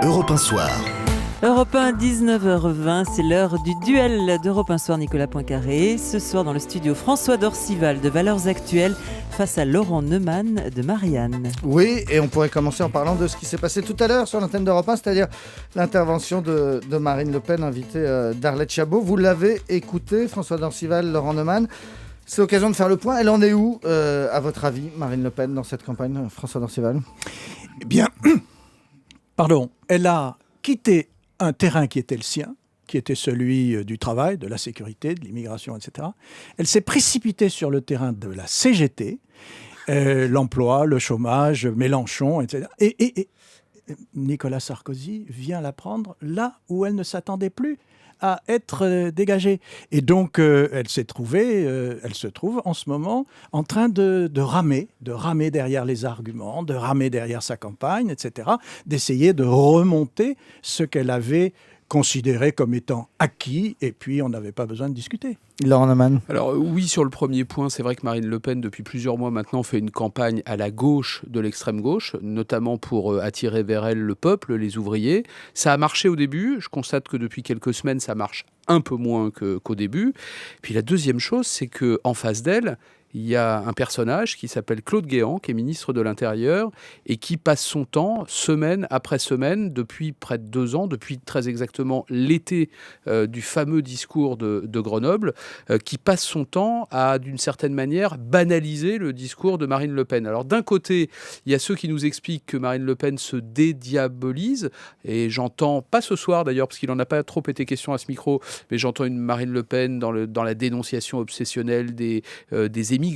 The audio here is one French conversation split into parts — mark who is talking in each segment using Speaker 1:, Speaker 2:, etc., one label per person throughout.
Speaker 1: Europe 1 Soir.
Speaker 2: Europe 1, 19h20, c'est l'heure du duel d'Europe 1 Soir, Nicolas Poincaré. Ce soir dans le studio, François Dorcival de Valeurs Actuelles face à Laurent Neumann de Marianne.
Speaker 3: Oui, et on pourrait commencer en parlant de ce qui s'est passé tout à l'heure sur l'antenne d'Europe 1, c'est-à-dire l'intervention de Marine Le Pen, invitée d'Arlette Chabot. Vous l'avez écouté, François Dorcival, Laurent Neumann. C'est l'occasion de faire le point. Elle en est où, à votre avis, Marine Le Pen, dans cette campagne, François Dorcival ?
Speaker 4: Eh bien, elle a quitté un terrain qui était le sien, qui était celui du travail, de la sécurité, de l'immigration, etc. Elle s'est précipitée sur le terrain de la CGT, l'emploi, le chômage, Mélenchon, etc. Et Nicolas Sarkozy vient la prendre là où elle ne s'attendait plus à être dégagée. Et donc, elle se trouve en ce moment en train de ramer derrière les arguments, de ramer derrière sa campagne, etc., d'essayer de remonter ce qu'elle avait considéré comme étant acquis, et puis on n'avait pas besoin de discuter.
Speaker 3: Laurent Neumann.
Speaker 5: Alors oui, sur le premier point, c'est vrai que Marine Le Pen, depuis plusieurs mois maintenant, fait une campagne à la gauche de l'extrême gauche, notamment pour attirer vers elle le peuple, les ouvriers. Ça a marché au début. Je constate que depuis quelques semaines, ça marche un peu moins qu'au début. Puis la deuxième chose, c'est qu'en face d'elle, il y a un personnage qui s'appelle Claude Guéant, qui est ministre de l'Intérieur, et qui passe son temps, semaine après semaine, depuis près de 2 ans, depuis très exactement l'été du fameux discours de Grenoble, qui passe son temps à, d'une certaine manière, banaliser le discours de Marine Le Pen. Alors d'un côté, il y a ceux qui nous expliquent que Marine Le Pen se dédiabolise, et j'entends, pas ce soir d'ailleurs, parce qu'il n'en a pas trop été question à ce micro, mais j'entends une Marine Le Pen dans la dénonciation obsessionnelle des émigrés,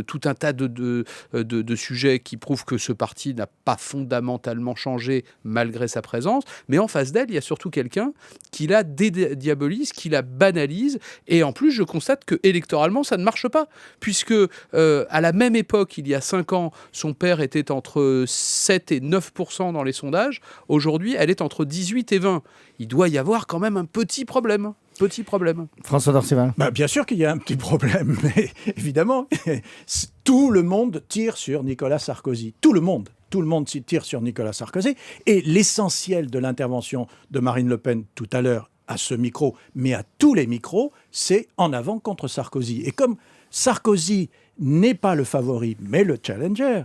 Speaker 5: tout un tas de sujets qui prouvent que ce parti n'a pas fondamentalement changé malgré sa présence. Mais en face d'elle, il y a surtout quelqu'un qui la dédiabolise, qui la banalise. Et en plus, je constate que électoralement, ça ne marche pas. Puisque à la même époque, il y a 5 ans, son père était entre 7 et 9% dans les sondages. Aujourd'hui, elle est entre 18 et 20. Il doit y avoir quand même un petit problème.
Speaker 3: François Dorcival.
Speaker 4: Bien sûr qu'il y a un petit problème, mais évidemment, tout le monde tire sur Nicolas Sarkozy. Tout le monde tire sur Nicolas Sarkozy. Et l'essentiel de l'intervention de Marine Le Pen tout à l'heure, à ce micro, mais à tous les micros, c'est en avant contre Sarkozy. Et comme Sarkozy n'est pas le favori, mais le challenger,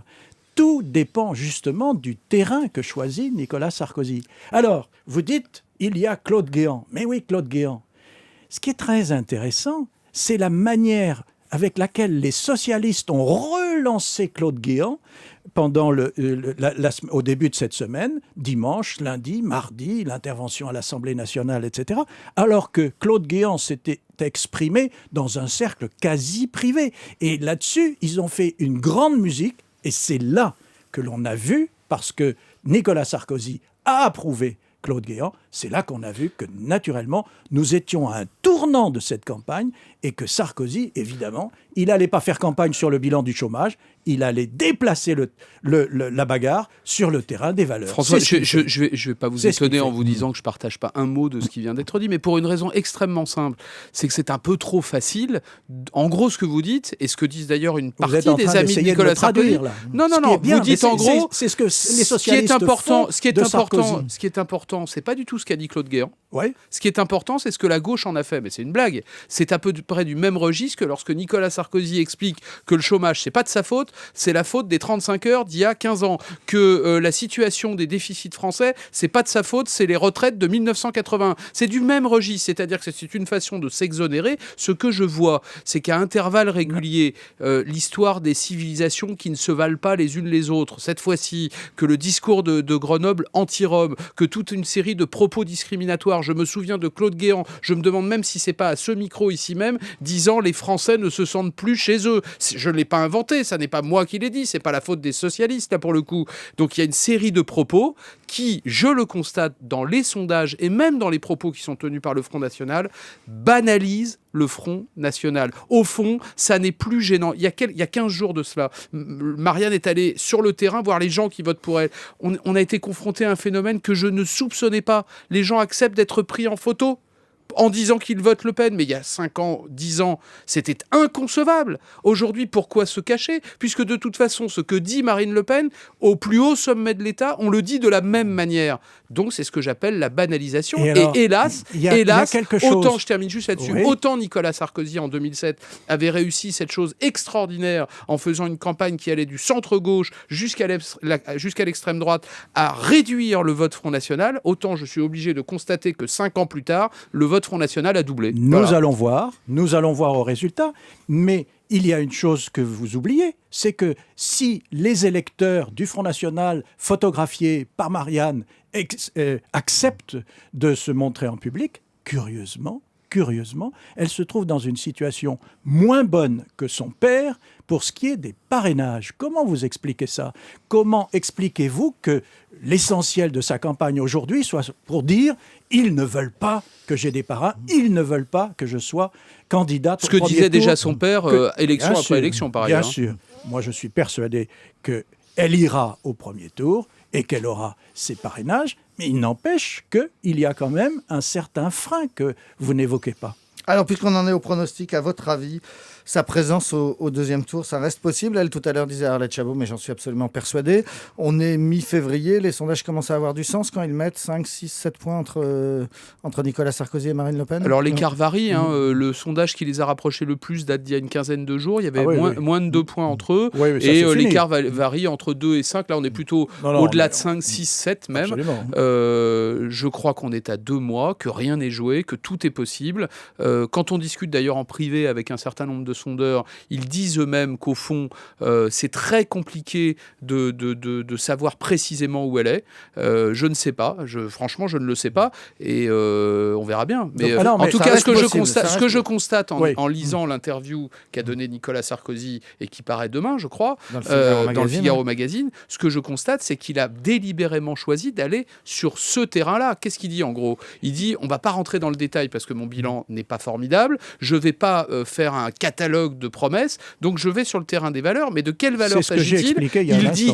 Speaker 4: tout dépend justement du terrain que choisit Nicolas Sarkozy. Alors, vous dites, il y a Claude Guéant. Mais oui, Claude Guéant. Ce qui est très intéressant, c'est la manière avec laquelle les socialistes ont relancé Claude Guéant pendant au début de cette semaine, dimanche, lundi, mardi, l'intervention à l'Assemblée nationale, etc., alors que Claude Guéant s'était exprimé dans un cercle quasi privé. Et là-dessus, ils ont fait une grande musique, et c'est là que l'on a vu, parce que Nicolas Sarkozy a approuvé Claude Guéant, c'est là qu'on a vu que, naturellement, nous étions à un tournant de cette campagne et que Sarkozy, évidemment, il n'allait pas faire campagne sur le bilan du chômage, il allait déplacer la bagarre sur le terrain des valeurs.
Speaker 5: François, je vais pas vous étonner en vous disant que je ne partage pas un mot de ce qui vient d'être dit, mais pour une raison extrêmement simple, c'est que c'est un peu trop facile. En gros, ce que vous dites, et ce que disent d'ailleurs une partie des amis de Nicolas Sarkozy... Non, vous dites en gros...
Speaker 4: C'est ce que les socialistes font de Sarkozy.
Speaker 5: Ce qui est important, c'est pas du tout ce qu'a dit Claude Guéant.
Speaker 4: Ouais.
Speaker 5: Ce qui est important, c'est ce que la gauche en a fait. Mais c'est une blague. C'est à peu près du même registre que lorsque Nicolas Sarkozy explique que le chômage, c'est pas de sa faute, c'est la faute des 35 heures d'il y a 15 ans. Que la situation des déficits français, c'est pas de sa faute, c'est les retraites de 1980. C'est du même registre. C'est-à-dire que c'est une façon de s'exonérer. Ce que je vois, c'est qu'à intervalles réguliers, l'histoire des civilisations qui ne se valent pas les unes les autres, cette fois-ci, que le discours de Grenoble anti-Rome, que toute une série de propos discriminatoires. Je me souviens de Claude Guéant, je me demande même si c'est pas à ce micro ici même, disant les Français ne se sentent plus chez eux. Je ne l'ai pas inventé, ça n'est pas moi qui l'ai dit, c'est pas la faute des socialistes là pour le coup. Donc il y a une série de propos qui, je le constate dans les sondages et même dans les propos qui sont tenus par le Front National, banalisent le Front National. Au fond, ça n'est plus gênant. Il y a 15 jours de cela, Marianne est allée sur le terrain voir les gens qui votent pour elle. On a été confronté à un phénomène que je ne soupçonnais pas. Les gens acceptent d'être pris en photo en disant qu'ils votent Le Pen, mais il y a 5 ans, 10 ans, c'était inconcevable. Aujourd'hui, pourquoi se cacher ? Puisque de toute façon, ce que dit Marine Le Pen, au plus haut sommet de l'État, on le dit de la même manière. Donc c'est ce que j'appelle la banalisation. Et hélas,
Speaker 4: il y a quelque chose.
Speaker 5: Autant, je termine juste là-dessus,
Speaker 4: Oui.
Speaker 5: autant Nicolas Sarkozy en 2007 avait réussi cette chose extraordinaire en faisant une campagne qui allait du centre-gauche jusqu'à l'extrême droite à réduire le vote Front National, autant je suis obligé de constater que 5 ans plus tard, le vote Front National a doublé.
Speaker 4: Nous allons voir au résultat, mais il y a une chose que vous oubliez, c'est que si les électeurs du Front National photographiés par Marianne acceptent de se montrer en public, curieusement, elle se trouve dans une situation moins bonne que son père pour ce qui est des parrainages. Comment vous expliquez ça ? Comment expliquez-vous que l'essentiel de sa campagne aujourd'hui soit pour dire « ils ne veulent pas que j'ai des parrains, ils ne veulent pas que je sois candidate au premier tour ».
Speaker 5: Ce que disait déjà son père, élection après élection, par ailleurs.
Speaker 4: Bien sûr. Moi, je suis persuadé qu'elle ira au premier tour et qu'elle aura ses parrainages, mais il n'empêche qu'il y a quand même un certain frein que vous n'évoquez pas.
Speaker 3: Alors, puisqu'on en est au pronostic, à votre avis, sa présence au deuxième tour, ça reste possible ? Elle, tout à l'heure, disait Arlette Chabot, mais j'en suis absolument persuadé. On est mi-février, les sondages commencent à avoir du sens quand ils mettent 5, 6, 7 points entre Nicolas Sarkozy et Marine Le Pen.
Speaker 5: Alors, l'écart varie. Le sondage qui les a rapprochés le plus date d'il y a une quinzaine de jours. Il y avait moins de 2 points entre eux.
Speaker 4: Oui,
Speaker 5: et l'écart varie entre 2 et 5. Là, on est plutôt au-delà de 5, 6, 7 même. Je crois qu'on est à 2 mois, que rien n'est joué, que tout est possible. Quand on discute d'ailleurs en privé avec un certain nombre de sondeurs, ils disent eux-mêmes qu'au fond, c'est très compliqué de savoir précisément où elle est. Je ne sais pas. Franchement, je ne le sais pas. Et on verra bien. Mais, en tout cas, ce que je constate en lisant l'interview qu'a donnée Nicolas Sarkozy et qui paraît demain, je crois, dans le Figaro Magazine, ce que je constate, c'est qu'il a délibérément choisi d'aller sur ce terrain-là. Qu'est-ce qu'il dit en gros ? Il dit, on ne va pas rentrer dans le détail parce que mon bilan n'est pas formidable. Je ne vais pas faire un catalogue de promesses. Donc, je vais sur le terrain des valeurs. Mais de quelles valeurs s'agit-il ?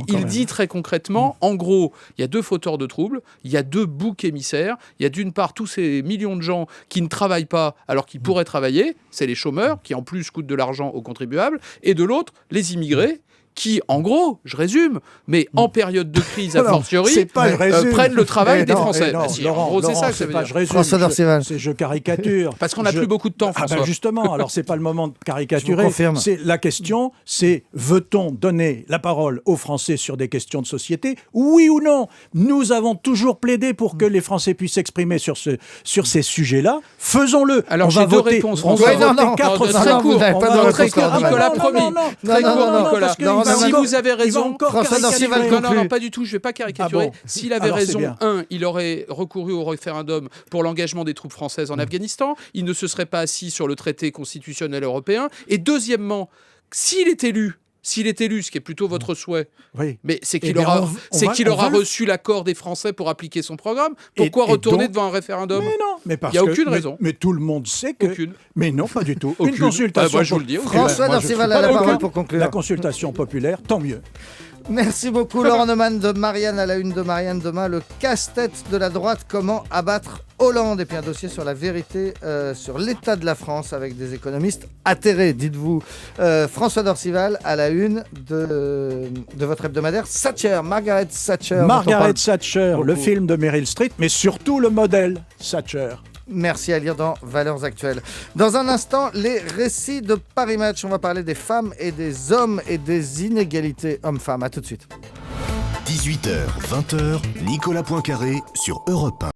Speaker 5: Il dit très concrètement, en gros, il y a 2 fauteurs de troubles, il y a 2 boucs émissaires. Il y a d'une part tous ces millions de gens qui ne travaillent pas alors qu'ils pourraient travailler. C'est les chômeurs qui, en plus, coûtent de l'argent aux contribuables. Et de l'autre, les immigrés qui, en gros, je résume, mais en période de crise, a fortiori, prennent le travail des Français.
Speaker 4: En gros, c'est ça que ça veut dire. Je résume,
Speaker 3: François Dorcival.
Speaker 4: Je caricature.
Speaker 5: Parce qu'on n'a plus beaucoup de temps, François.
Speaker 4: Justement, alors c'est pas le moment de caricaturer. La question, c'est veut-on donner la parole aux Français sur des questions de société ? Oui ou non ? Nous avons toujours plaidé pour que les Français puissent s'exprimer sur ces sujets-là. Faisons-le.
Speaker 5: Alors, j'ai 2 réponses.
Speaker 3: Très court.
Speaker 5: Nicolas, premier. Très court, Nicolas. Si vous avez raison, non, pas du tout, je ne vais pas caricaturer. S'il avait raison, il aurait recouru au référendum pour l'engagement des troupes françaises en Afghanistan, il ne se serait pas assis sur le traité constitutionnel européen, et deuxièmement, s'il est élu, ce qui est plutôt votre souhait, mais c'est qu'il aura reçu l'accord des Français pour appliquer son programme. Pourquoi retourner devant un référendum ?
Speaker 4: Mais
Speaker 5: il n'y a aucune raison.
Speaker 4: Mais tout le monde sait que...
Speaker 5: Aucune.
Speaker 4: Mais non, pas du tout.
Speaker 5: Aucune.
Speaker 4: Une consultation...
Speaker 5: moi, je vous le dis.
Speaker 3: François Dorcival a la parole pour conclure.
Speaker 4: La consultation populaire, tant mieux.
Speaker 3: Merci beaucoup Laurent Neumann de Marianne à la une de Marianne demain. Le casse-tête de la droite, comment abattre Hollande. Et puis un dossier sur la vérité sur l'état de la France avec des économistes atterrés, dites-vous. François Dorcival à la une de votre hebdomadaire Thatcher, Margaret Thatcher.
Speaker 4: Margaret Thatcher, le film de Meryl Streep, mais surtout le modèle Thatcher.
Speaker 3: Merci, à lire dans Valeurs Actuelles. Dans un instant, les récits de Paris Match. On va parler des femmes et des hommes et des inégalités hommes-femmes. À tout de suite.
Speaker 1: 18h, 20h, Nicolas Poincaré sur Europe 1.